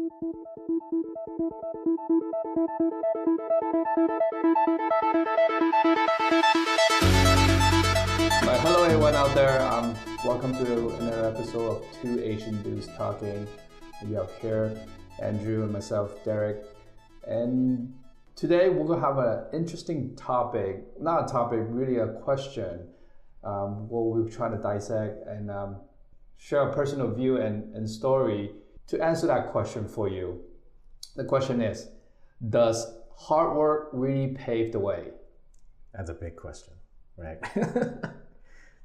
Hello everyone out there. Welcome to another episode of Two Asian Dudes Talking. We have here Andrew and myself, Derrick. And today we're going to have an interesting topic. Not a topic, really a question. What we're trying to dissect and share a personal view and story to answer that question for you. The question is, does hard work really pave the way? That's a big question, right?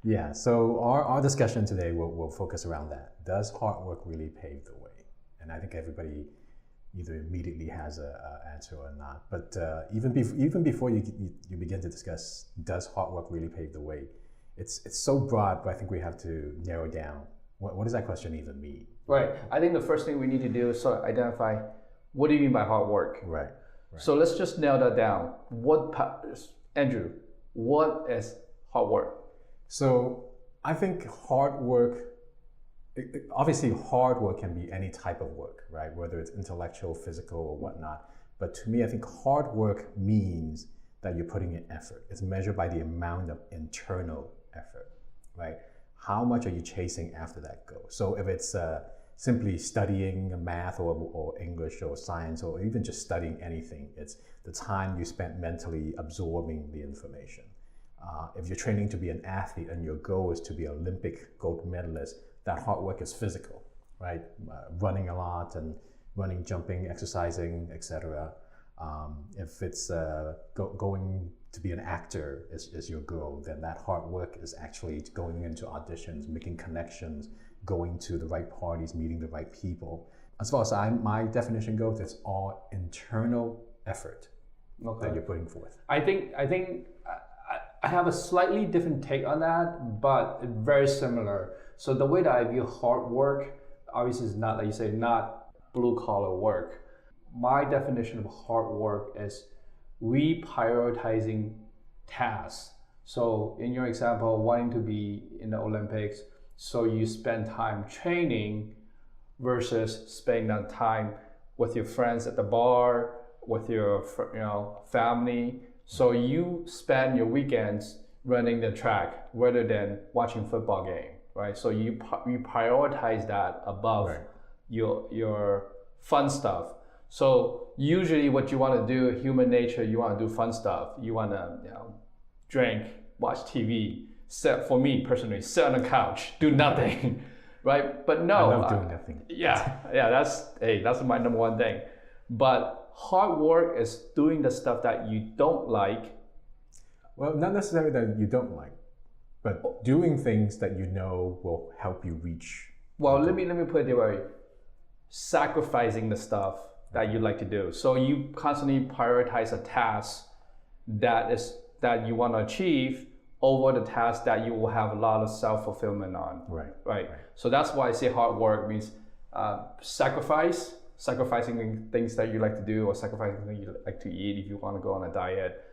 Yeah, so our discussion today will focus around that. Does hard work really pave the way? And I think everybody either immediately has an answer or not. But even before you begin to discuss, does hard work really pave the way? It's so broad, but I think we have to narrow down. What does that question even mean? Right. I think the first thing we need to do is sort of identify, what do you mean by hard work? Right. So let's just nail that down. Andrew, what is hard work? So I think hard work, obviously hard work can be any type of work, right? Whether it's intellectual, physical, or whatnot. But to me, I think hard work means that you're putting in effort. It's measured by the amount of internal effort, right? How much are you chasing after that goal? So if it's simply studying math or English or science or even just studying anything, it's the time you spent mentally absorbing the information. If you're training to be an athlete and your goal is to be an Olympic gold medalist, that hard work is physical, right? Running a lot and running, jumping, exercising, etc. If it's going to be an actor is your goal, then that hard work is actually going into auditions, making connections, going to the right parties, meeting the right people. As far as my definition goes, it's all internal effort that you're putting forth. I think I have a slightly different take on that, but very similar. So the way that I view hard work, obviously is not, like you say, not blue collar work. My definition of hard work is reprioritizing tasks. So in your example, wanting to be in the Olympics, so you spend time training versus spending that time with your friends at the bar, with your family. So you spend your weekends running the track rather than watching football game, right? So you prioritize that above your fun stuff. So usually what you want to do, human nature, you want to do fun stuff. You want to drink, watch TV. For me personally, sit on the couch, do nothing, right? But no, I love doing nothing. That's my number one thing. But hard work is doing the stuff that you don't like. Well, not necessarily that you don't like, but doing things that you know will help you reach. Well, let me put it this way: sacrificing the stuff that you like to do. So you constantly prioritize a task that you want to achieve over the task that you will have a lot of self-fulfillment on. Right. So that's why I say hard work means sacrificing things that you like to do or sacrificing things you like to eat if you want to go on a diet,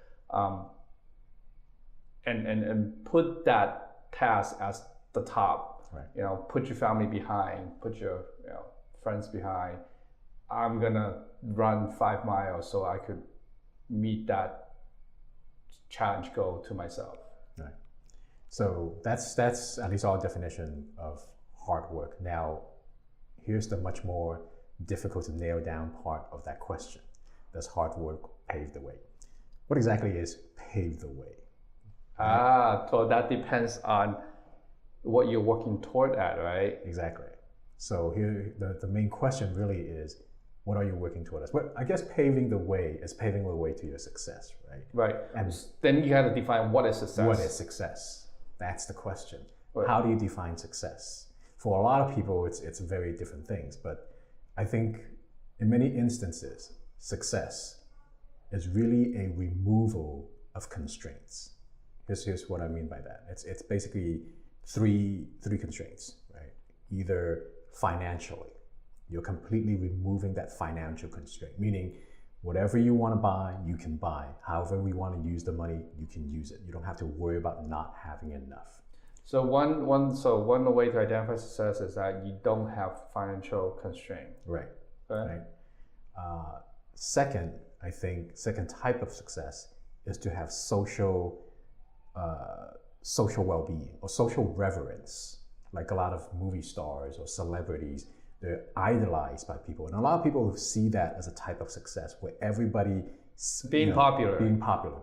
and put that task as the top. Right. Put your family behind, put your friends behind. I'm gonna run 5 miles so I could meet that challenge goal to myself. Right. So that's at least our definition of hard work. Now, here's the much more difficult to nail down part of that question. Does hard work pave the way? What exactly is pave the way? So that depends on what you're working toward at, right? Exactly. So here, the main question really is, what are you working toward? Well, I guess paving the way is paving the way to your success, right? Right. And then you got to define what is success. What is success? That's the question. Right. How do you define success? For a lot of people, it's very different things, but I think in many instances, success is really a removal of constraints. Here's what I mean by that. It's basically three constraints, right? Either financially, you're completely removing that financial constraint, meaning whatever you want to buy, you can buy. However we want to use the money, you can use it. You don't have to worry about not having enough. So one way to identify success is that you don't have financial constraint. Right. right? Second, I think second type of success is to have social well-being or social reverence. Like a lot of movie stars or celebrities, they're idolized by people, and a lot of people see that as a type of success where everybody Being popular.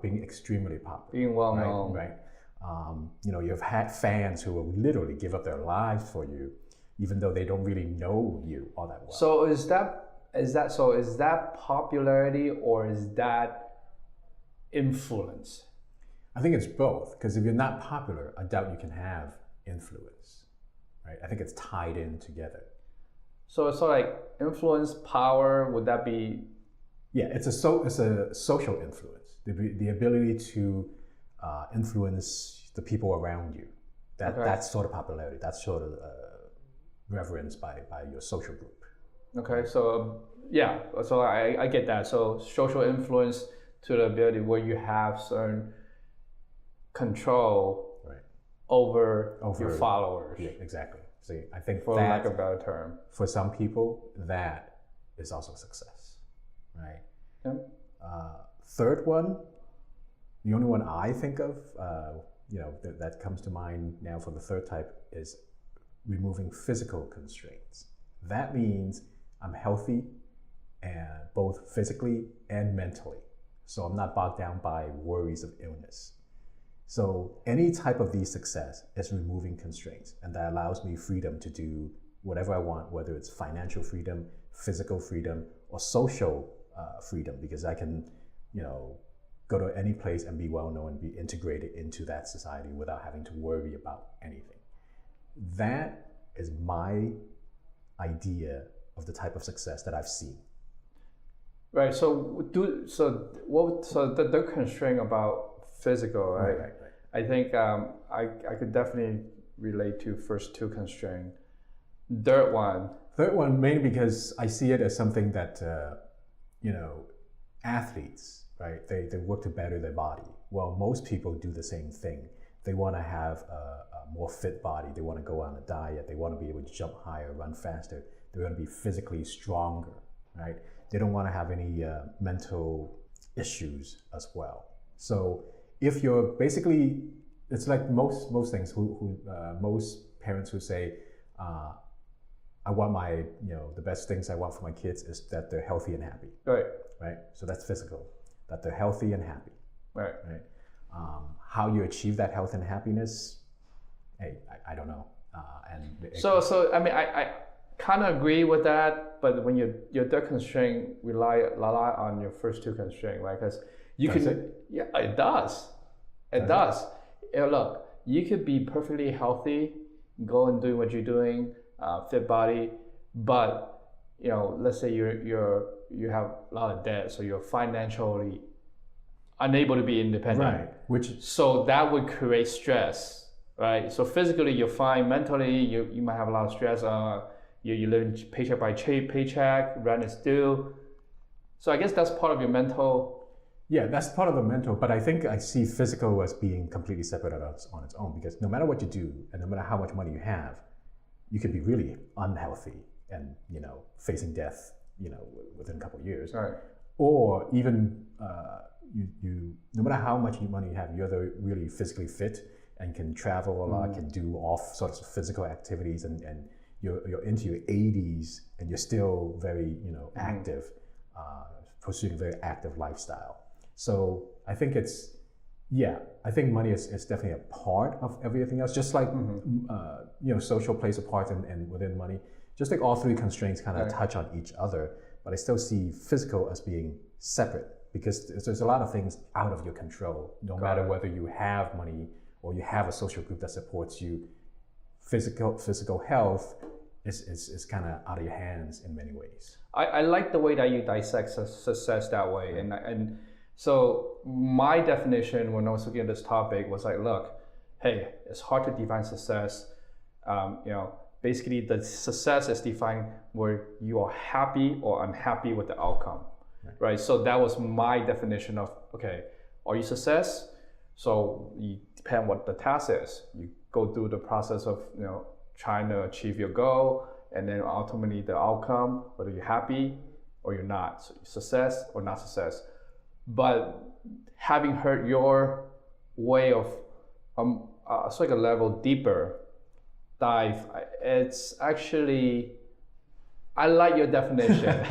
being extremely popular, Being well known. right? You've had fans who will literally give up their lives for you, even though they don't really know you all that well. So is that popularity or is that influence? I think it's both, because if you're not popular, I doubt you can have influence, right? I think it's tied in together. So it's sort of like influence, power, would that be? Yeah, it's a social influence, the ability to influence the people around you. That's sort of popularity. That's sort of reverence by your social group. Okay, so yeah, so I get that. So social influence to the ability where you have certain control over your followers. Yeah, exactly. See, I think for lack of a better term, for some people, that is also success, right? Yeah. Third one, the only one I think of, that comes to mind now for the third type is removing physical constraints. That means I'm healthy, and both physically and mentally. So I'm not bogged down by worries of illness. So any type of these success is removing constraints, and that allows me freedom to do whatever I want, whether it's financial freedom, physical freedom, or social freedom, because I can, go to any place and be well known and be integrated into that society without having to worry about anything. That is my idea of the type of success that I've seen. Right. So the constraint about physical, right? Right. I think I could definitely relate to first two constraint. Third one mainly because I see it as something that athletes, right? They work to better their body. Well, most people do the same thing. They want to have a more fit body. They want to go on a diet. They want to be able to jump higher, run faster. They want to be physically stronger, right? They don't want to have any mental issues as well. So if you're basically, it's like most things. Most parents who say, I want the best things I want for my kids is that they're healthy and happy. Right. So that's physical. That they're healthy and happy. Right. How you achieve that health and happiness, hey, I don't know. So I mean, I kind of agree with that, but when your third constraint rely on your first two constraint, right? Because yeah, it does. It does. Look, you could be perfectly healthy, go and do what you're doing, fit body, but let's say you have a lot of debt, so you're financially unable to be independent. Right. So that would create stress, right? So physically you're fine, mentally you might have a lot of stress. You live paycheck by paycheck, rent is due. So I guess that's part of your mental. Yeah, that's part of the mental, but I think I see physical as being completely separate on its own, because no matter what you do and no matter how much money you have, you could be really unhealthy and facing death within a couple of years. Right. Or even you no matter how much money you have, you're really physically fit and can travel a lot, can do all sorts of physical activities, and you're into your 80s and you're still very active, pursuing a very active lifestyle. So I think I think money is definitely a part of everything else, just like social plays a part and within money. Just like all three constraints kind of touch on each other, but I still see physical as being separate, because there's a lot of things out of your control. No matter whether you have money or you have a social group that supports you, physical health is kind of out of your hands in many ways. I like the way that you dissect success that way, and so my definition when I was looking at this topic was like, look, hey, it's hard to define success. Basically the success is defined where you are happy or unhappy with the outcome, right? So that was my definition of, okay, are you success? So you depend what the task is. You go through the process of trying to achieve your goal, and then ultimately the outcome, whether you're happy or you're not, so success or not success. But having heard your way of it's like a level deeper dive, it's actually, I like your definition.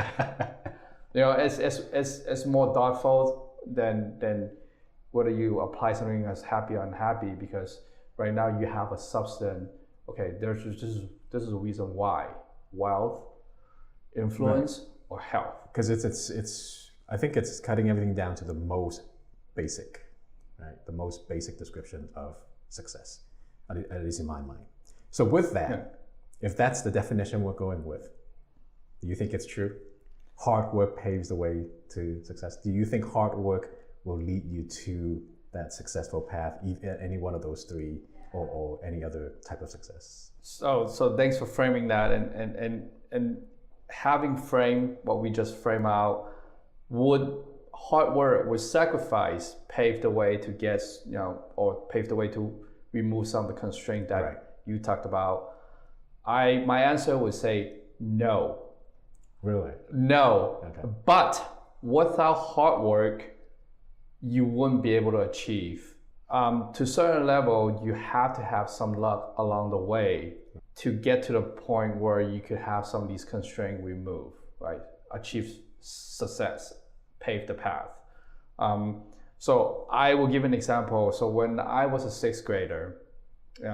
It's more thoughtful than whether you apply something as happy or unhappy, because right now you have a substance. Okay, this is a reason why: wealth, influence, or health. Because it's I think it's cutting everything down to the most basic, right? The most basic description of success, at least in my mind. So with that, if that's the definition we're going with, do you think it's true? Hard work paves the way to success. Do you think hard work will lead you to that successful path, any one of those three, or any other type of success? So thanks for framing that, and having framed what we just frame out. Would hard work, with sacrifice, pave the way to get, or pave the way to remove some of the constraints that you talked about? My answer would say no. Really? No. Okay. But without hard work, you wouldn't be able to achieve. To a certain level, you have to have some luck along the way to get to the point where you could have some of these constraints removed, right? Achieve success, pave the path. So I will give an example. So when I was a sixth grader, it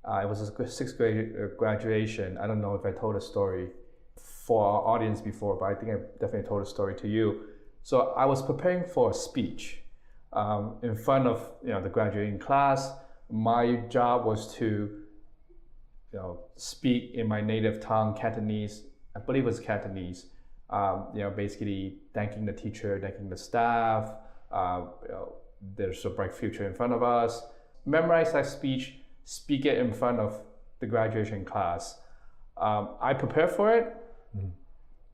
was a sixth grade graduation. I don't know if I told a story for our audience before, but I think I definitely told a story to you. So I was preparing for a speech in front of the graduating class. My job was to speak in my native tongue, Cantonese. I believe it was Cantonese. Basically thanking the teacher, thanking the staff. There's a bright future in front of us. Memorize that speech, speak it in front of the graduation class. I prepared for it. Mm-hmm.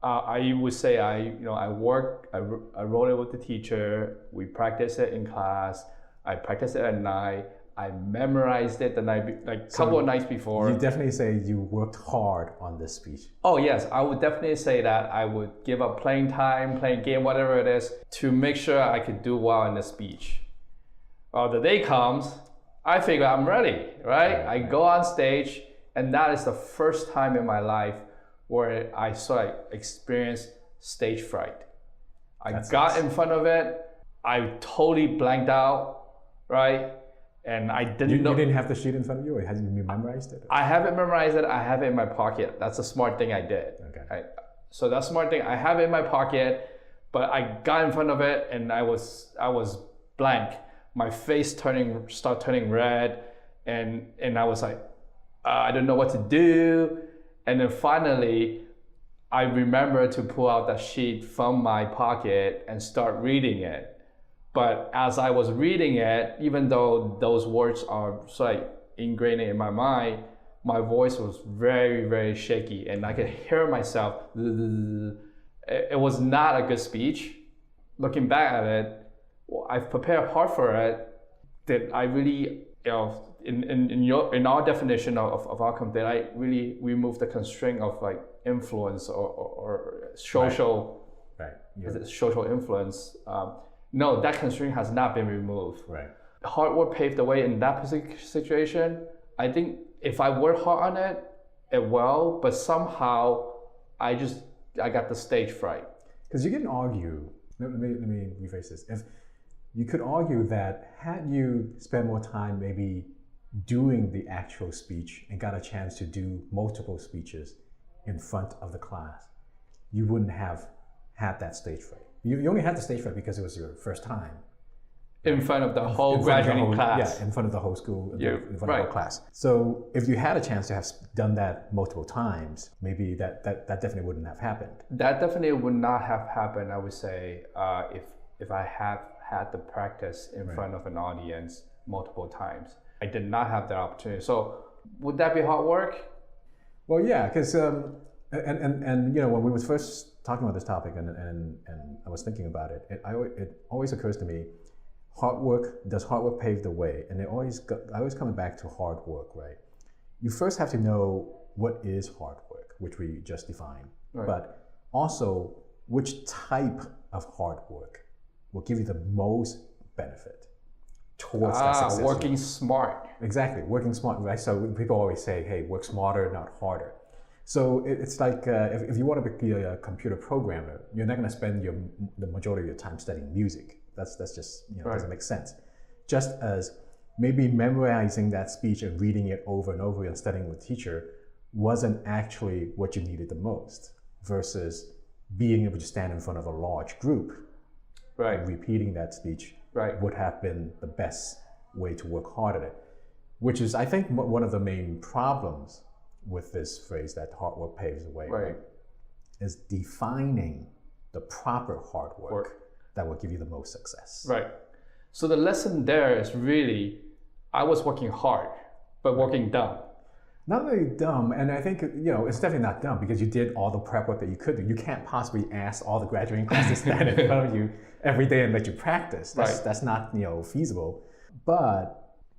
I would say I wrote it with the teacher. We practiced it in class. I practiced it at night. I memorized it the night, couple of nights before. You definitely say you worked hard on this speech. Oh yes, I would definitely say that. I would give up playing time, playing game, whatever it is, to make sure I could do well in the speech. Well, the day comes, I figure I'm ready, right? I go on stage, and that is the first time in my life where I sort of experienced stage fright. I got in front of it, I totally blanked out, right? And I didn't know. You didn't have the sheet in front of you, or had you memorized it? I haven't memorized it, I have it in my pocket. That's a smart thing I did. Okay. So that's a smart thing, I have it in my pocket, but I got in front of it and I was blank. My face started turning red, and I was like, I don't know what to do. And then finally, I remembered to pull out that sheet from my pocket and start reading it. But as I was reading it, even though those words are sort of ingrained in my mind, my voice was very, very shaky, and I could hear myself. It was not a good speech. Looking back at it, I've prepared hard for it. Did I really, in our definition of outcome, did I really remove the constraint of influence or social, social influence? No, that constraint has not been removed. Right. Hard work paved the way in that particular situation. I think if I work hard on it, it will, but somehow I got the stage fright. Because you can argue, let me rephrase this. If you could argue that had you spent more time maybe doing the actual speech and got a chance to do multiple speeches in front of the class, you wouldn't have had that stage fright. You only had the stage fright because it was your first time. In front of the whole graduating class. Yeah, in front of the whole school, in front of the whole class. So if you had a chance to have done that multiple times, maybe that definitely wouldn't have happened. That definitely would not have happened, I would say, if I have had the practice in front of an audience multiple times. I did not have that opportunity. So would that be hard work? Well, yeah, because and when we was first talking about this topic and I was thinking about it, it always occurs to me, does hard work pave the way? And I always coming back to hard work, right? You first have to know what is hard work. which we just defined, Right. but also which type of hard work will give you the most benefit towards that success. Working smart. Exactly, working smart, right? So people always say, hey, work smarter, not harder. So it's like if you want to be a computer programmer, you're not going to spend the majority of your time studying music. That's just, Right. doesn't make sense. Just as maybe memorizing that speech and reading it over and over and studying with teacher wasn't actually what you needed the most, versus being able to stand in front of a large group Right. and repeating that speech Right. would have been the best way to work hard at it, which is, I think, one of the main problems with this phrase that hard work paves the way, Right. is defining the proper hard work that will give you the most success. Right. So the lesson there is really, I was working hard, but working dumb. Not really dumb, and I think it's definitely not dumb because you did all the prep work that you could do. You can't possibly ask all the graduating class to stand in front of you every day and let you practice. That's not feasible. But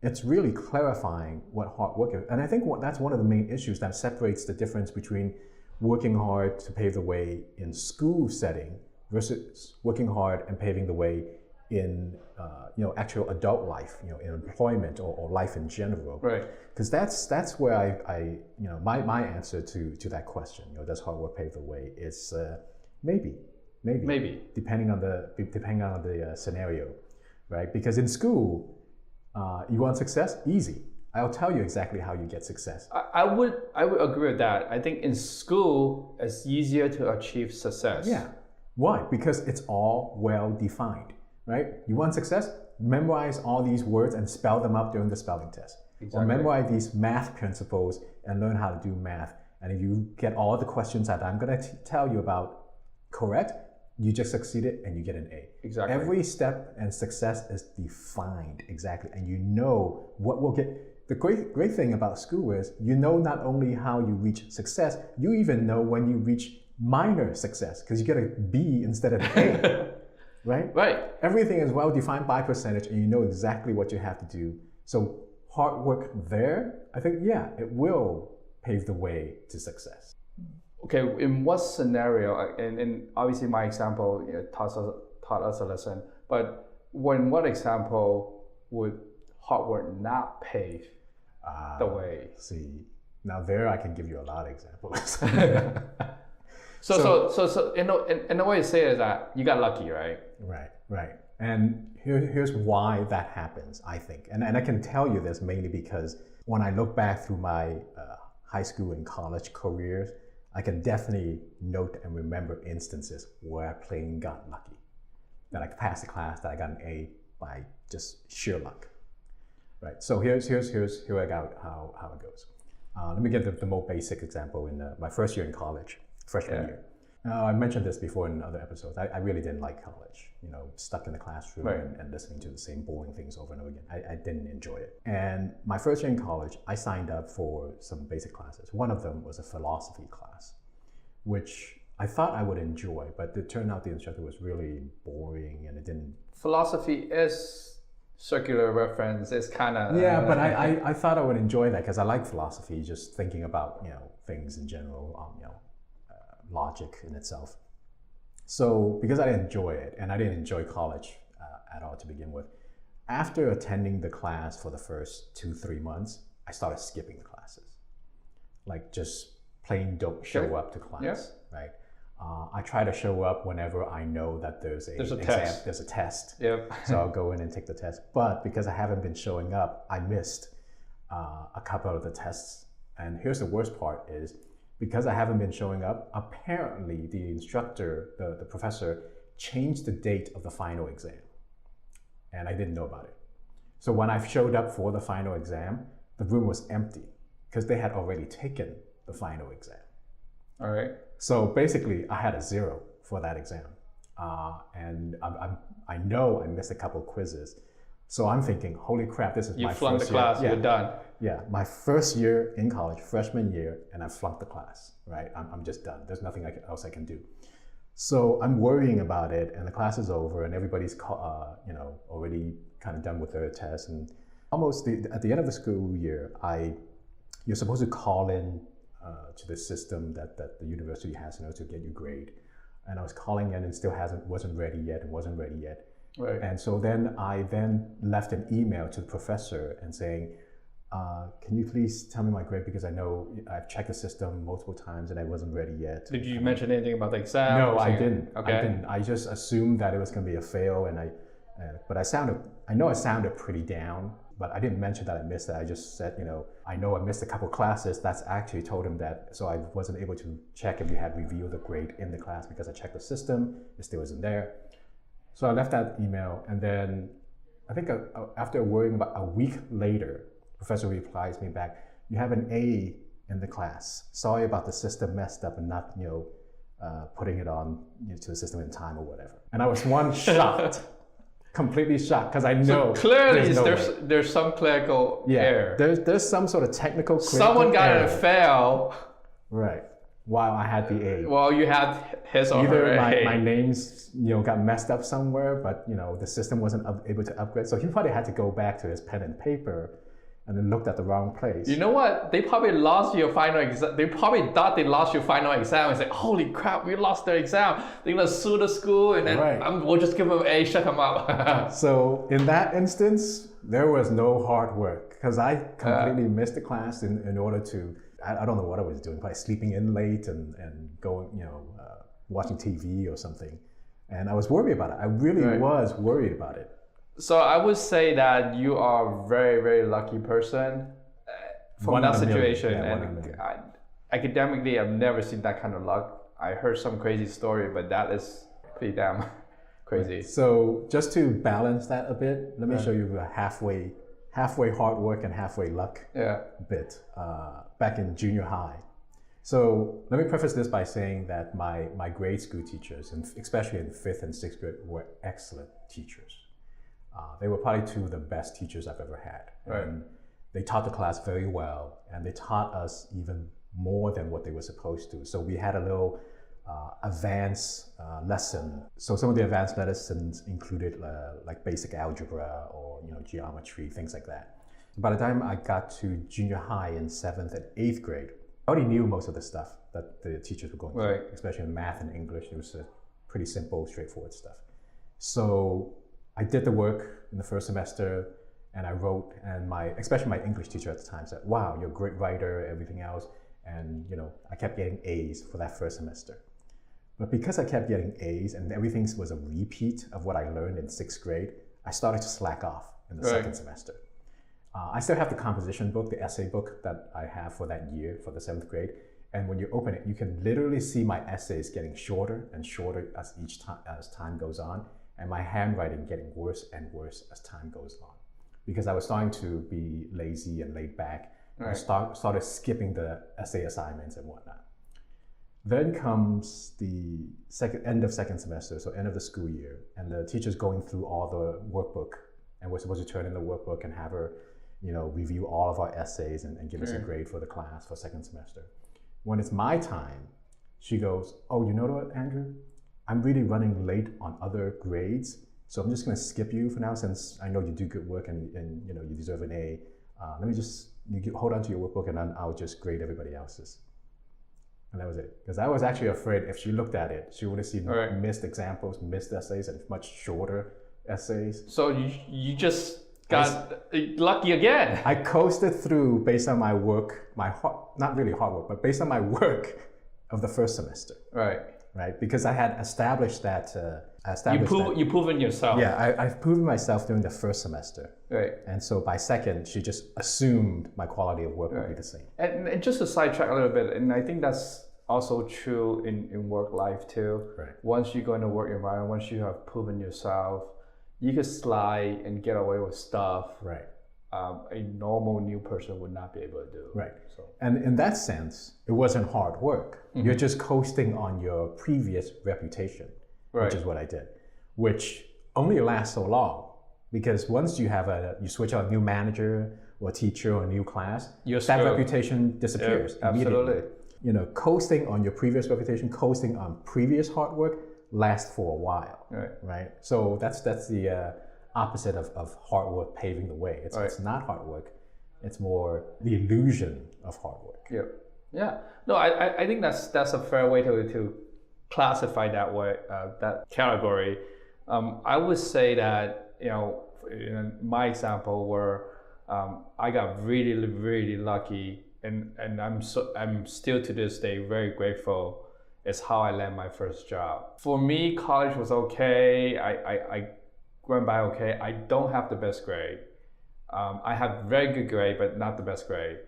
it's really clarifying what hard work is, and I think that's one of the main issues that separates the difference between working hard to pave the way in school setting versus working hard and paving the way in actual adult life, in employment or life in general. Right. Because that's where I my answer to that question, does hard work pave the way, is maybe depending on the scenario, right? Because in school, you want success, easy. I'll tell you exactly how you get success. I would agree with that. I think in school it's easier to achieve success. Yeah. Why? Because it's all well defined, right? You want success? Memorize all these words and spell them up during the spelling test. Exactly. Or memorize these math principles and learn how to do math. And if you get all the questions that I'm going to tell you about correct, you just succeeded and you get an A. Exactly. Every step and success is defined exactly, and you know what will get. The great thing about school is not only how you reach success, you even know when you reach minor success because you get a B instead of an A. Right? Right. Everything is well defined by percentage and you know exactly what you have to do. So hard work there, I think, it will pave the way to success. Okay, in what scenario, and obviously my example taught us a lesson, but in what example would hard work not pave the way? See, now there I can give you a lot of examples. So in a way to say is that you got lucky, right? Right. And here's why that happens, I think. And I can tell you this mainly because when I look back through my high school and college careers, I can definitely note and remember instances where I plain got lucky. That I passed the class, that I got an A by just sheer luck. Right. So here's how it goes. Let me give the more basic example in my first year in college, freshman year. I mentioned this before in other episodes. I really didn't like college, stuck in the classroom and listening to the same boring things over and over again. I didn't enjoy it. And my first year in college, I signed up for some basic classes. One of them was a philosophy class, which I thought I would enjoy, but it turned out the instructor was really boring and it didn't. Philosophy is circular reference. It's kind of... Yeah, but I thought I would enjoy that because I like philosophy, just thinking about, things in general, logic in itself. So because I didn't enjoy it, and I didn't enjoy college at all to begin with, after attending the class for the first 2-3 months, I started skipping the classes. Like just plain don't show up to class, right? I try to show up whenever I know that there's a test. There's a test. Yep. So I'll go in and take the test. But because I haven't been showing up, I missed a couple of the tests. And here's the worst part is, because I haven't been showing up, apparently the instructor, the professor, changed the date of the final exam. And I didn't know about it. So when I showed up for the final exam, the room was empty because they had already taken the final exam. All right. So basically, I had a 0 for that exam. And I know I missed a couple of quizzes. So I'm thinking, holy crap, this is my first year. You flunked the class, you're done. Yeah, my first year in college, freshman year, and I flunked the class, right? I'm just done. There's nothing else I can do. So I'm worrying about it, and the class is over, and everybody's already kind of done with their tests. And almost at the end of the school year, you're supposed to call in to the system that the university has in order to get your grade. And I was calling in and still wasn't ready yet. Right. And so then I left an email to the professor and saying, can you please tell me my grade, because I know I've checked the system multiple times and I wasn't ready yet. Did you mention anything about the exam? No, I didn't. Okay. I didn't. I just assumed that it was going to be a fail, and but I know I sounded pretty down, but I didn't mention that I missed it. I just said, I know I missed a couple classes. That's actually told him that, so I wasn't able to check if you had revealed the grade in the class because I checked the system, it still wasn't there. So I left that email, and then I think after worrying about a week later, professor replies me back, you have an A in the class. Sorry about the system messed up and not, putting it on to the system in time or whatever. And I was shocked, completely shocked, because I know so clearly there's there's some clerical error. There's some sort of technical someone got error. a fail. Right. While I had the A. Well, you had his or her Either A. my names got messed up somewhere, but the system wasn't able to upgrade. So he probably had to go back to his pen and paper and then looked at the wrong place. You know what? They probably lost your final exam. They probably thought they lost your final exam and said, holy crap, we lost their exam. They're going to sue the school and then we'll just give them an A, shut them up. So in that instance, there was no hard work, because I completely missed the class in order to, I don't know what I was doing, probably sleeping in late and going, watching TV or something. And I was worried about it. I really was worried about it. So I would say that you are a very, very lucky person from that situation. And academically, I've never seen that kind of luck. I heard some crazy story, but that is pretty damn crazy. Right. So just to balance that a bit, let me show you a halfway hard work and halfway luck bit back in junior high. So let me preface this by saying that my grade school teachers, and especially in 5th and 6th grade, were excellent teachers. They were probably two of the best teachers I've ever had. Right. And they taught the class very well, and they taught us even more than what they were supposed to. So we had a little advanced lesson. So some of the advanced lessons included like basic algebra or geometry, things like that. By the time I got to junior high in 7th and 8th grade, I already knew most of the stuff that the teachers were going through, especially in math and English. It was pretty simple, straightforward stuff. So I did the work in the first semester, and I wrote, and especially my English teacher at the time said, wow, you're a great writer, everything else. And I kept getting A's for that first semester. But because I kept getting A's and everything was a repeat of what I learned in 6th grade, I started to slack off in the second semester. I still have the composition book, the essay book that I have for that year, for the 7th grade. And when you open it, you can literally see my essays getting shorter and shorter as time goes on, and my handwriting getting worse and worse as time goes on. Because I was starting to be lazy and laid back. I started skipping the essay assignments and whatnot. Then comes the end of second semester, so end of the school year, and the teacher's going through all the workbook, and we're supposed to turn in the workbook and have her, review all of our essays and give us a grade for the class for second semester. When it's my time, she goes, oh, you know what, Andrew? I'm really running late on other grades, so I'm just going to skip you for now, since I know you do good work and you deserve an A. Let me just hold on to your workbook, and then I'll just grade everybody else's. And that was it. Because I was actually afraid if she looked at it, she would have seen missed examples, missed essays, and much shorter essays. So you just got lucky again. I coasted through based on my work, not really hard work, but based on my work of the first semester. Right, because I had established that. You've proven yourself. Yeah, I've proven myself during the first semester. Right. And so by second, she just assumed my quality of work would be the same. And just to sidetrack a little bit, and I think that's also true in work life too. Right. Once you go into work environment, once you have proven yourself, you can slide and get away with stuff. Right. A normal new person would not be able to do. Right. So. And in that sense, it wasn't hard work. Mm-hmm. You're just coasting on your previous reputation, which is what I did, which only lasts so long, because once you you switch out a new manager or teacher or a new class, that reputation disappears immediately. Absolutely. Coasting on your previous reputation, coasting on previous hard work lasts for a while. Right. So that's the opposite of hard work paving the way. It's not hard work. It's more the illusion of hard work. Yeah. No, I think that's a fair way to classify that way, that category. I would say that, in my example where I got really, really lucky, and I'm still to this day very grateful, is how I landed my first job. For me, college was okay. I went by okay. I don't have the best grade. I have very good grade, but not the best grade.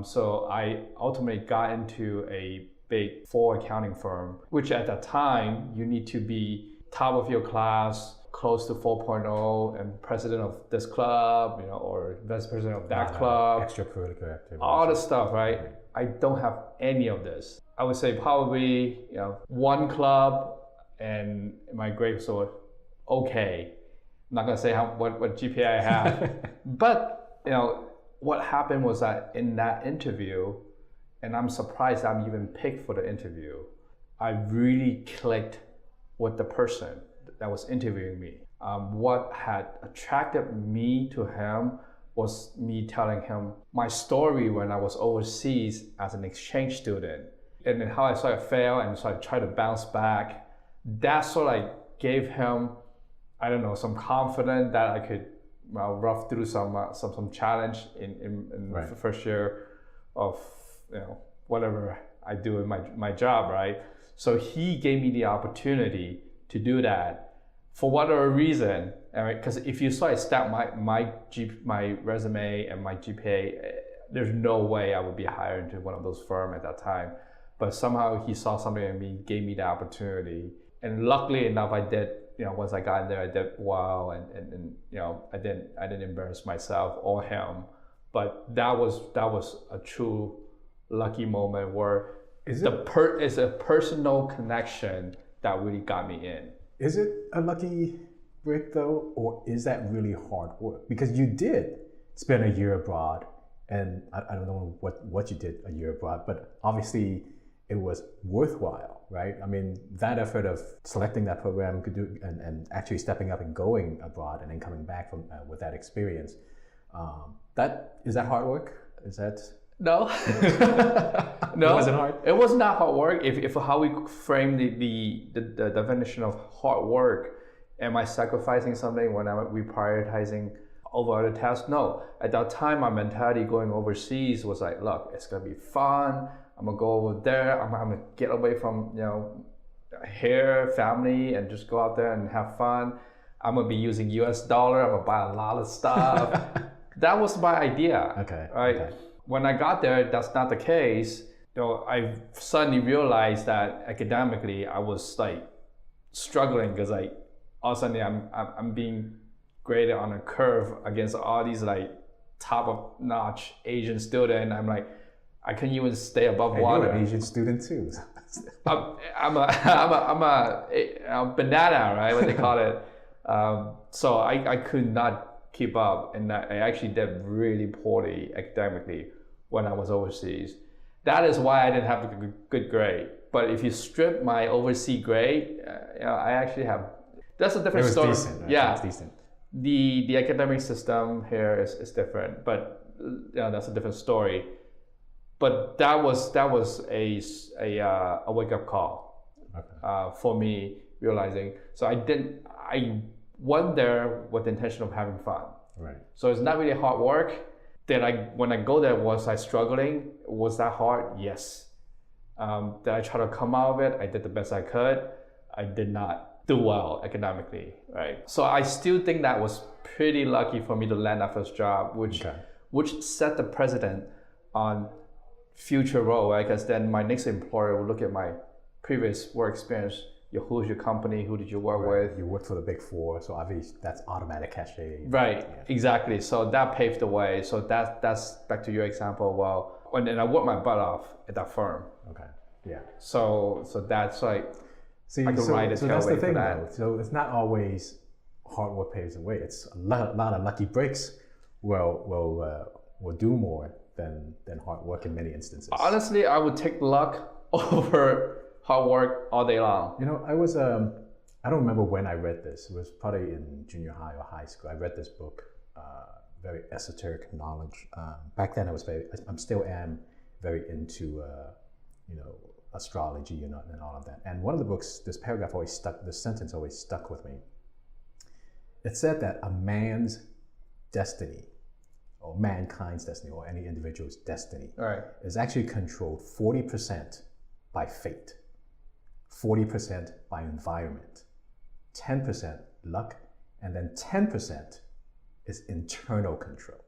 So I ultimately got into a big four accounting firm, which at that time you need to be top of your class, close to 4.0, and president of this club, or vice president of that club. Extracurricular activities. All the stuff, right? I don't have any of this. I would say probably one club, and my grades were okay. I'm not gonna say what GPA I have, but what happened was that in that interview, and I'm surprised I'm even picked for the interview, I really clicked with the person that was interviewing me. What had attracted me to him was me telling him my story when I was overseas as an exchange student, and then how I sort of failed and so I tried to bounce back. That sort of gave him, I don't know, some confidence that I could rough through some challenge in right. the first year of whatever I do in my job, right? So he gave me the opportunity to do that for whatever reason. Because if you saw I stat my resume and my GPA, there's no way I would be hired into one of those firms at that time. But somehow he saw something in me, gave me the opportunity, and luckily enough, I did. Once I got in there, I did well, and I didn't embarrass myself or him. But that was a true lucky moment where it's a personal connection that really got me in. Is it a lucky break though, or is that really hard work? Because you did spend a year abroad, and I don't know what you did a year abroad, but obviously it was worthwhile, right? I mean, that effort of selecting that program and actually stepping up and going abroad and then coming back from with that experience, is that hard work? Is that no? No, it wasn't hard. It was not hard work. If how we frame the definition of hard work, am I sacrificing something when I'm reprioritizing over other tasks? No. At that time, my mentality going overseas was like, look, it's gonna be fun. I'm gonna go over there. I'm gonna get away from here, family, and just go out there and have fun. I'm gonna be using US dollar. I'm gonna buy a lot of stuff. That was my idea. Okay. Right. Okay. When I got there, that's not the case. I suddenly realized that academically I was struggling because all of a sudden I'm being graded on a curve against all these top of notch Asian students. I'm like, I couldn't even stay above water. You're an Asian student too. I'm a banana, right? What they call it. So I could not keep up, and I actually did really poorly academically when I was overseas. That is why I didn't have a good grade. But if you strip my overseas grade, I actually have. That's a different story. Decent, right? Yeah, it was decent. The academic system here is different, but that's a different story. But that was a wake up call, okay, for me, realizing. So I went there with the intention of having fun. Right. So it's not really hard work. When I go there, was I struggling? Was that hard? Yes. Did I try to come out of it? I did the best I could. I did not do well academically, right? So I still think that was pretty lucky for me to land that first job, which set the precedent on future role, right? Because then my next employer will look at my previous work experience. Who's your company? Who did you work with? You worked for the Big Four, so obviously that's automatic cachet. Right, yeah. Exactly. So that paved the way. So that's back to your example. Well, and I worked my butt off at that firm. Okay. Yeah. So that's I can ride a tailway that's the thing, for that. though. So it's not always hard work paves the way. It's a lot of lucky breaks will do more than hard work in many instances. Honestly, I would take luck over hard work all day long. I was I don't remember when I read this. It was probably in junior high or high school. I read this book, very esoteric knowledge. Back then, I still am very into astrology and all of that. And one of the books, this sentence always stuck with me. It said that a man's destiny, or mankind's destiny, or any individual's destiny, is actually controlled 40% by fate, 40% by environment, 10% luck, and then 10% is internal control.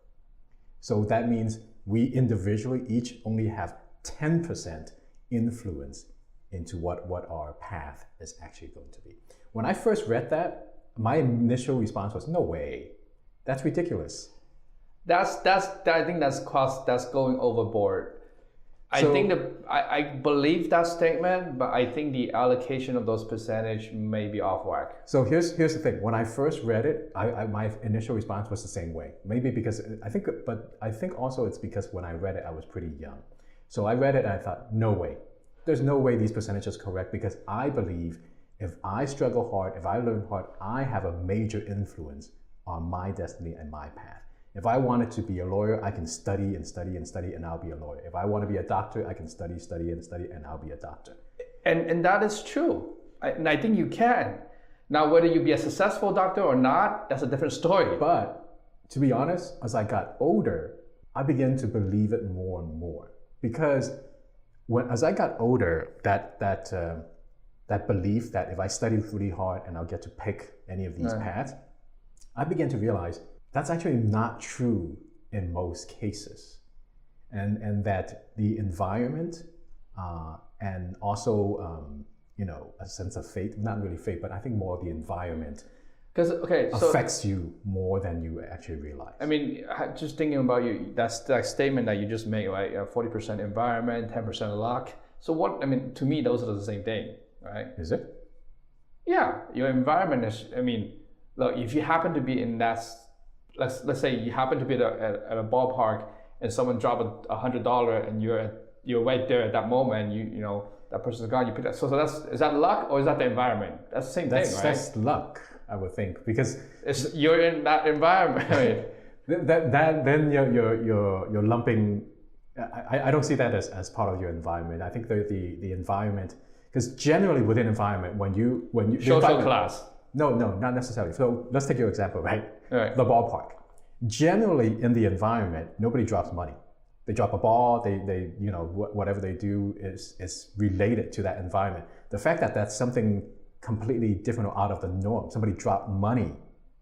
So that means we individually each only have 10% influence into what our path is actually going to be. When I first read that, my initial response was, no way, that's ridiculous. I think that's going overboard. I believe that statement, but I think the allocation of those percentage may be off whack. So here's the thing. When I first read it, my initial response was the same way. Maybe because I think also it's because when I read it, I was pretty young. So I read it and I thought, no way. There's no way these percentages are correct, because I believe if I struggle hard, if I learn hard, I have a major influence on my destiny and my path. If I wanted to be a lawyer, I can study and study and study and I'll be a lawyer. If I want to be a doctor, I can study and I'll be a doctor. And that is true. And I think you can. Now, whether you be a successful doctor or not, that's a different story. But to be honest, as I got older, I began to believe it more and more. Because as I got older, that belief that if I study really hard and I'll get to pick any of these paths, I began to realize that's actually not true in most cases. And that the environment and also a sense of fate, not really fate, but I think more the environment affects you more than you actually realize. I mean, just thinking about that statement that you just made, right? 40% environment, 10% luck. So to me, those are the same thing, right? Is it? Yeah, your environment is, look, if you happen to be in that, let's say you happen to be at a ballpark and someone dropped $100 and you're right there at that moment, that person's gone, you pick that. So is that luck or is that the environment? That's the same thing, right? That's luck, I would think, because you're in that environment. then you're lumping. I don't see that as part of your environment. I think the environment, because generally within environment, when you social class. No, not necessarily. So let's take your example, right? Right. The ballpark. Generally in the environment, nobody drops money. They drop a ball. They whatever they do is related to that environment. The fact that that's something completely different or out of the norm. Somebody dropped money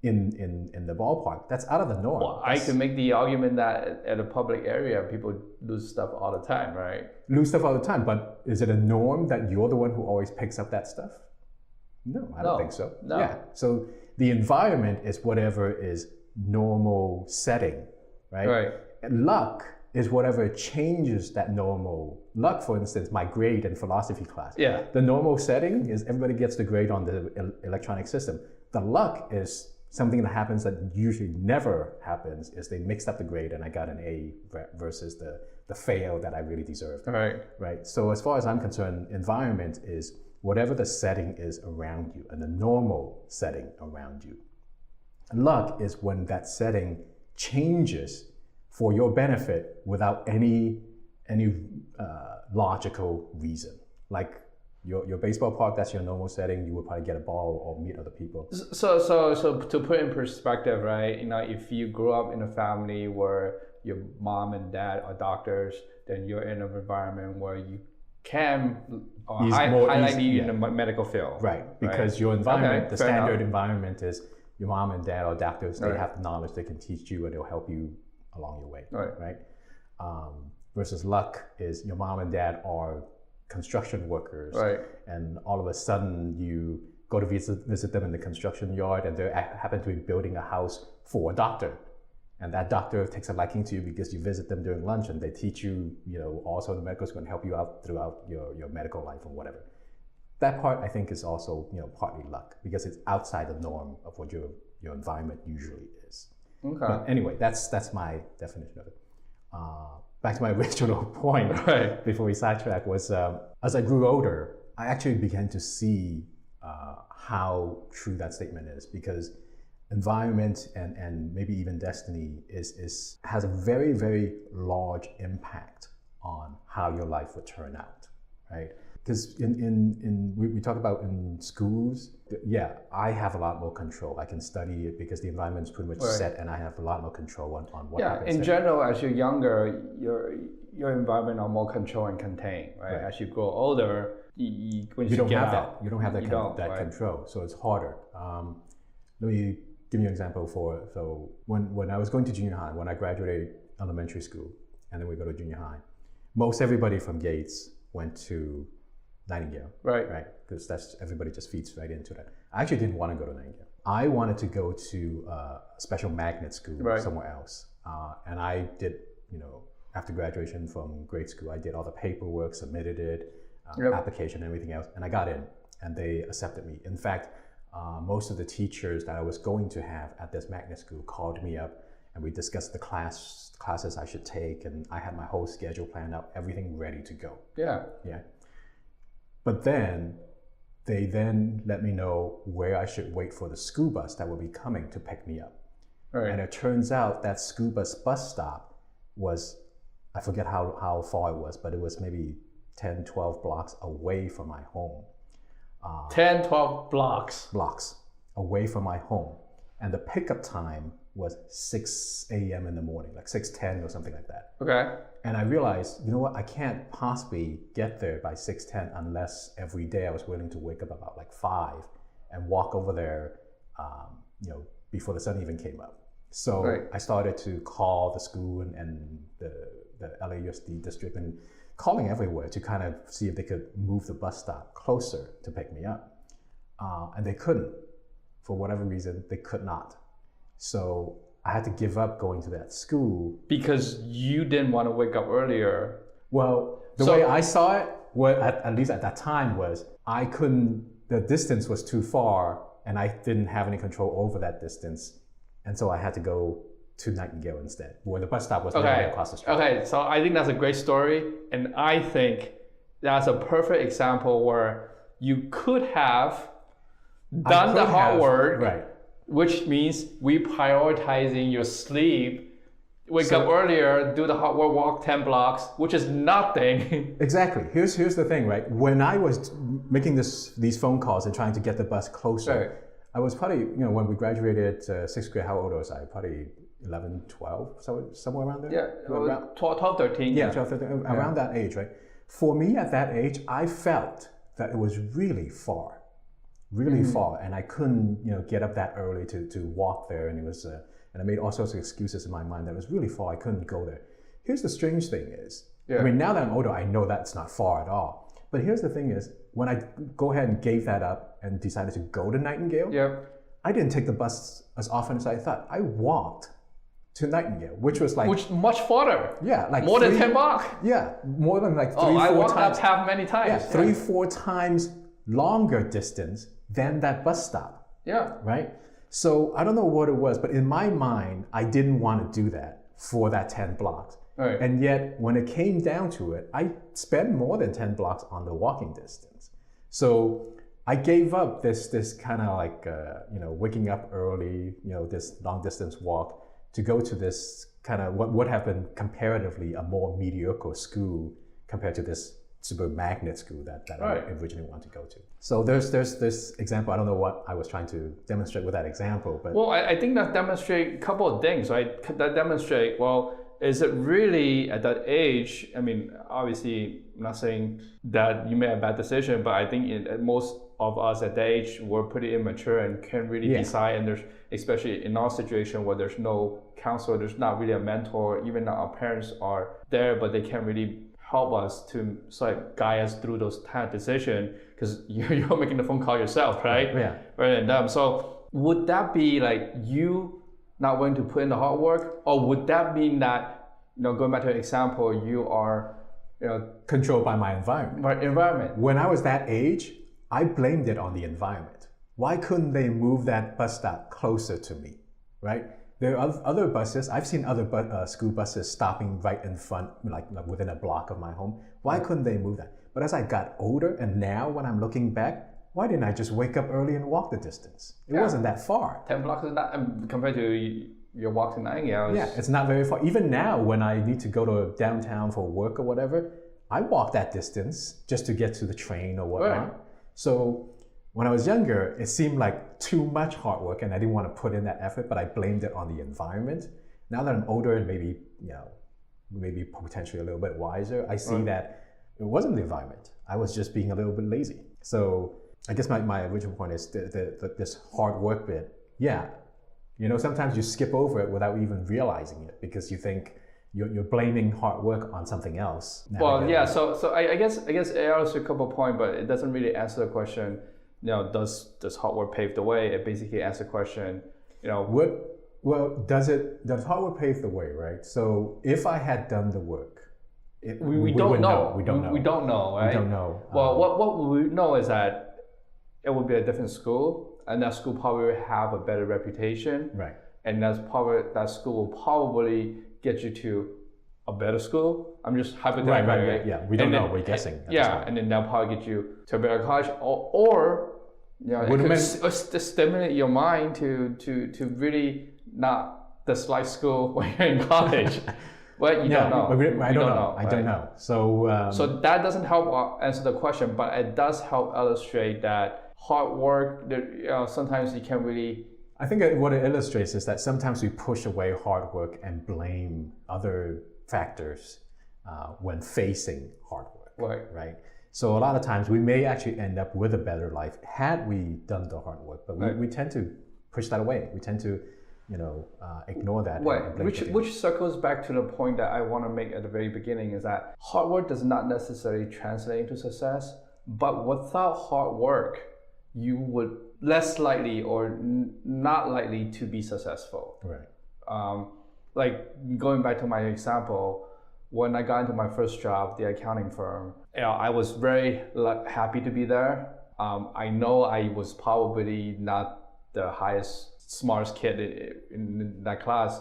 in the ballpark. That's out of the norm. Well, I can make the argument that at a public area, people lose stuff all the time, right? Lose stuff all the time, but is it a norm that you're the one who always picks up that stuff? No, I don't think so. No. Yeah. So the environment is whatever is normal setting, right? Right. And luck is whatever changes that normal. Luck, for instance, my grade in philosophy class. Yeah. The normal setting is everybody gets the grade on the electronic system. The luck is something that happens that usually never happens, is they mixed up the grade and I got an A versus the fail that I really deserved. Right. Right. So as far as I'm concerned, environment is whatever the setting is around you and the normal setting around you. Luck is when that setting changes for your benefit without any logical reason. Like your baseball park, that's your normal setting. You would probably get a ball or meet other people. So to put in perspective, right? If you grew up in a family where your mom and dad are doctors, then you're in an environment where you can highlight you in the medical field. Right, because your environment, the standard enough. Environment is your mom and dad are doctors. They have the knowledge, they can teach you and they'll help you along your way. Right? Versus luck is your mom and dad are construction workers. Right. And all of a sudden you go to visit them in the construction yard and they happen to be building a house for a doctor. And that doctor takes a liking to you because you visit them during lunch and they teach you, also the medical is going to help you out throughout your medical life or whatever. That part I think is also, partly luck because it's outside the norm of what your environment usually is. Okay. But anyway, that's my definition of it. Back to my original point before we sidetrack was as I grew older, I actually began to see how true that statement is, because environment and maybe even destiny has a very, very large impact on how your life would turn out, right? Because we talk about in schools, yeah, I have a lot more control. I can study it because the environment is pretty much set, and I have a lot more control on what happens. In general, as you're younger, your environment are more controlled and contained, right? As you grow older, when you don't get have out, that. You don't have that control, so it's harder. Let me give you an example. So when I was going to junior high, when I graduated elementary school, and then we go to junior high, most everybody from Gates went to Nightingale, right? Because that's everybody just feeds right into that. I actually didn't want to go to Nightingale. I wanted to go to a special magnet school somewhere else, and I did. After graduation from grade school, I did all the paperwork, submitted it, application, and everything else, and I got in, and they accepted me. In fact, most of the teachers that I was going to have at this magnet school called me up, and we discussed the classes I should take, and I had my whole schedule planned out, everything ready to go. Yeah. But then, they let me know where I should wait for the school bus that would be coming to pick me up. And it turns out that school bus stop was, I forget how far it was, but it was maybe 10, 12 blocks away from my home. 10, 12 blocks away from my home. And the pickup time was 6 a.m. in the morning, like 6:10 or something like that. Okay. And I realized, you know what, I can't possibly get there by 6:10 unless every day I was willing to wake up about like 5 and walk over there, before the sun even came up. So I started to call the school and the LAUSD district and calling everywhere to kind of see if they could move the bus stop closer to pick me up. And they couldn't. For whatever reason, they could not. So I had to give up going to that school. Because you didn't want to wake up earlier. Well, the way I saw it, at least at that time, was the distance was too far and I didn't have any control over that distance. And so I had to go to Nightingale instead, where the bus stop was literally across the street. Okay, so I think that's a great story. And I think that's a perfect example where you could have done the hard work, which means prioritizing your sleep, wake up earlier, do the hard work, walk 10 blocks, which is nothing. Exactly. Here's the thing, right? When I was making these phone calls and trying to get the bus closer, I was probably, when we graduated 6th grade, how old was I? Probably 11, 12, somewhere around there? Yeah, around 12, 13. Yeah, 12, 13, around that age, right? For me at that age, I felt that it was really far. Far, and I couldn't, get up that early to walk there, and it was, and I made all sorts of excuses in my mind that it was really far. I couldn't go there. Here's the strange thing is, I mean, now that I'm older, I know that's not far at all. But here's the thing is, when I go ahead and gave that up and decided to go to Nightingale, I didn't take the bus as often as I thought. I walked to Nightingale, which was much farther. Yeah, like more than 10 blocks. Yeah, more than like 3, 4 times. I walked that path many times. Yeah, 3, 4 times longer distance than that bus stop. Yeah. Right? So I don't know what it was, but in my mind, I didn't want to do that for that 10 blocks. Right. And yet, when it came down to it, I spent more than 10 blocks on the walking distance. So I gave up this kind of like, waking up early, this long distance walk to go to this kind of what would have been comparatively a more mediocre school compared to this super magnet school that I originally wanted to go to. So there's this example. I don't know what I was trying to demonstrate with that example, but I think that demonstrates a couple of things, right? That demonstrate, is it really at that age? I mean, obviously, I'm not saying that you made a bad decision, but I think most of us at that age were pretty immature and can't really decide. And there's, especially in our situation where there's no counselor, there's not really a mentor. Even our parents are there, but they can't really help us to sort of guide us through those kind of decisions because you're making the phone call yourself, right? Yeah. Right. And so would that be like you not willing to put in the hard work, or would that mean that, going back to an example, you are, controlled by my environment? When I was that age, I blamed it on the environment. Why couldn't they move that bus stop closer to me, right? There are other buses. I've seen other school buses stopping right in front, like within a block of my home. Why couldn't they move that? But as I got older, and now when I'm looking back, why didn't I just wake up early and walk the distance? It wasn't that far. 10 blocks is not, compared to you're walking 9 hours. Yeah, it's not very far. Even now, when I need to go to downtown for work or whatever, I walk that distance just to get to the train or whatnot. Right. So when I was younger, it seemed like too much hard work, and I didn't want to put in that effort, but I blamed it on the environment. Now that I'm older and maybe, maybe potentially a little bit wiser, I see that it wasn't the environment. I was just being a little bit lazy. So I guess my original point is this hard work bit. Yeah, sometimes you skip over it without even realizing it because you think you're blaming hard work on something else. Well, yeah. So I guess it answers a couple of points, but it doesn't really answer the question. Does hard work pave the way? It basically answers the question. Well, does hard work pave the way, right? So if I had done the work, we don't know. We don't know. We don't know, right? We don't know. Well, what we know is that it would be a different school, and that school probably will have a better reputation. Right. And that school will probably get you to a better school. I'm just hypothetically. Right. Yeah, we don't know. We're guessing. And then they'll probably get you to a better college, or it could stimulate your mind to really not dislike school when you're in college. But you don't know. I don't know. So that doesn't help answer the question, but it does help illustrate that hard work. Sometimes you can't really. I think what it illustrates is that sometimes we push away hard work and blame other factors when facing hard work. Right. So a lot of times we may actually end up with a better life had we done the hard work, but we tend to push that away. We tend to ignore that. Which circles back to the point that I want to make at the very beginning is that hard work does not necessarily translate into success, but without hard work, you would less likely or not likely to be successful. Right. Like going back to my example, when I got into my first job, the accounting firm, I was very happy to be there. I know I was probably not the smartest kid in that class,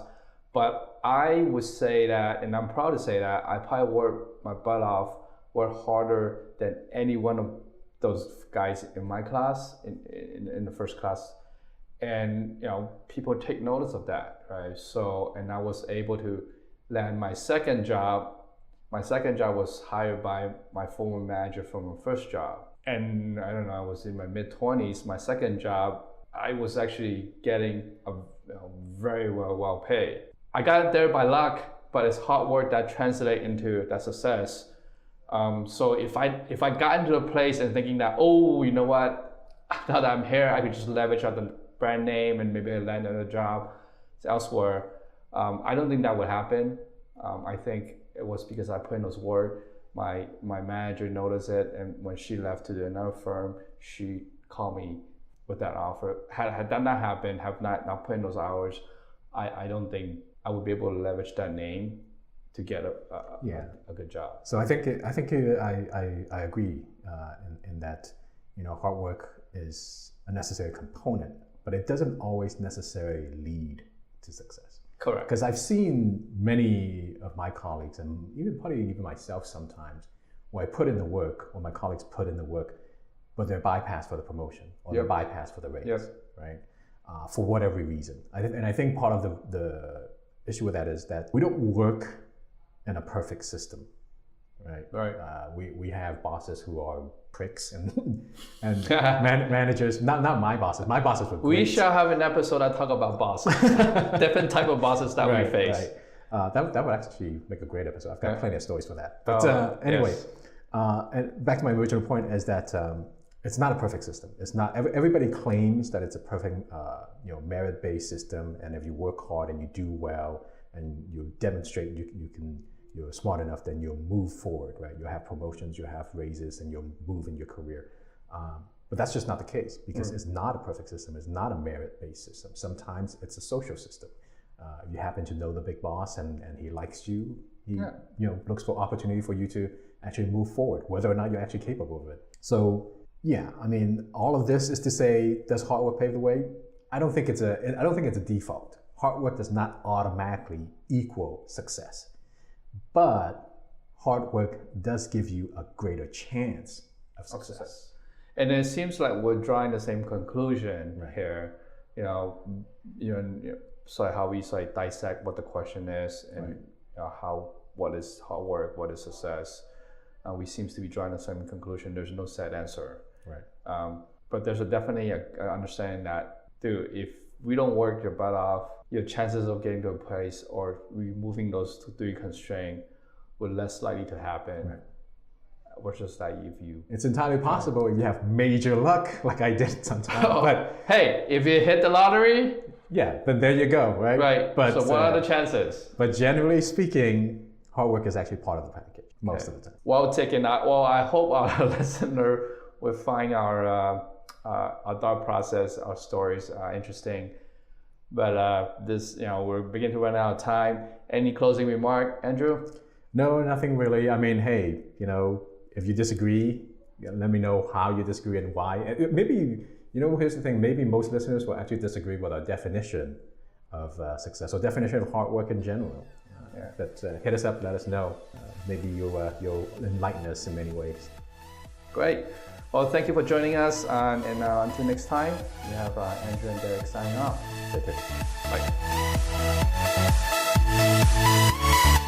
but I would say that, and I'm proud to say that, I probably worked my butt off, worked harder than any one of those guys in my class, in the first class. And people take notice of that, right? So, and I was able to land my second job. My second job was hired by my former manager from my first job. And I don't know, I was in my mid-20s. My second job, I was actually getting a very well paid. I got there by luck, but it's hard work that translates into that success. So if I got into a place and thinking that, you know what, now that I'm here, I could just leverage out the brand name and maybe land another job elsewhere, I don't think that would happen. I think it was because I put in those work. My manager noticed it, and when she left to do another firm, she called me with that offer. Had that not happened, have not put in those hours, I don't think I would be able to leverage that name to get a good job. So I think I agree in that hard work is a necessary component, but it doesn't always necessarily lead to success. Correct. Because I've seen many of my colleagues, and probably even myself sometimes, where I put in the work, or my colleagues put in the work, but they're bypassed for the promotion, or they're bypassed for the raise, right? For whatever reason. I think part of the issue with that is that we don't work in a perfect system, right? Right. We have bosses who are pricks and managers. Not my bosses. My bosses were great. We shall have an episode that talk about bosses, different type of bosses that we face. Right. That would actually make a great episode. I've got plenty of stories for that. But anyway, and back to my original point is that it's not a perfect system. It's not. Everybody claims that it's a perfect, merit-based system, and if you work hard and you do well and you demonstrate you're smart enough, then you'll move forward, right? You'll have promotions, you'll have raises, and you'll move in your career. But that's just not the case because it's not a perfect system. It's not a merit-based system. Sometimes it's a social system. You happen to know the big boss and he likes you. He looks for opportunity for you to actually move forward, whether or not you're actually capable of it. So yeah, I mean, all of this is to say, does hard work pave the way? I don't think it's a default. Hard work does not automatically equal success. But hard work does give you a greater chance of success. And it seems like we're drawing the same conclusion here. so how we dissect what the question is and what is hard work, what is success. We seems to be drawing the same conclusion. There's no set answer. Right. But there's definitely a understanding that, dude, if we don't work your butt off, your chances of getting to a place or removing those 3 constraints were less likely to happen. Right. Versus that if you... It's entirely possible if you have major luck, like I did sometimes. But hey, if you hit the lottery... Yeah, then there you go, right? Right, but, so what are the chances? But generally speaking, hard work is actually part of the package, most of the time. Well taken. Well, I hope our listener will find our thought process, our stories interesting. But this, we're beginning to run out of time. Any closing remark, Andrew? No, nothing really. I mean, hey, if you disagree, let me know how you disagree and why. Maybe, here's the thing, maybe most listeners will actually disagree with our definition of success or definition of hard work in general. But hit us up, let us know. Maybe you'll enlighten us in many ways. Great. Well, thank you for joining us. And until next time, we have Andrew and Derrick signing off. Take care. Bye.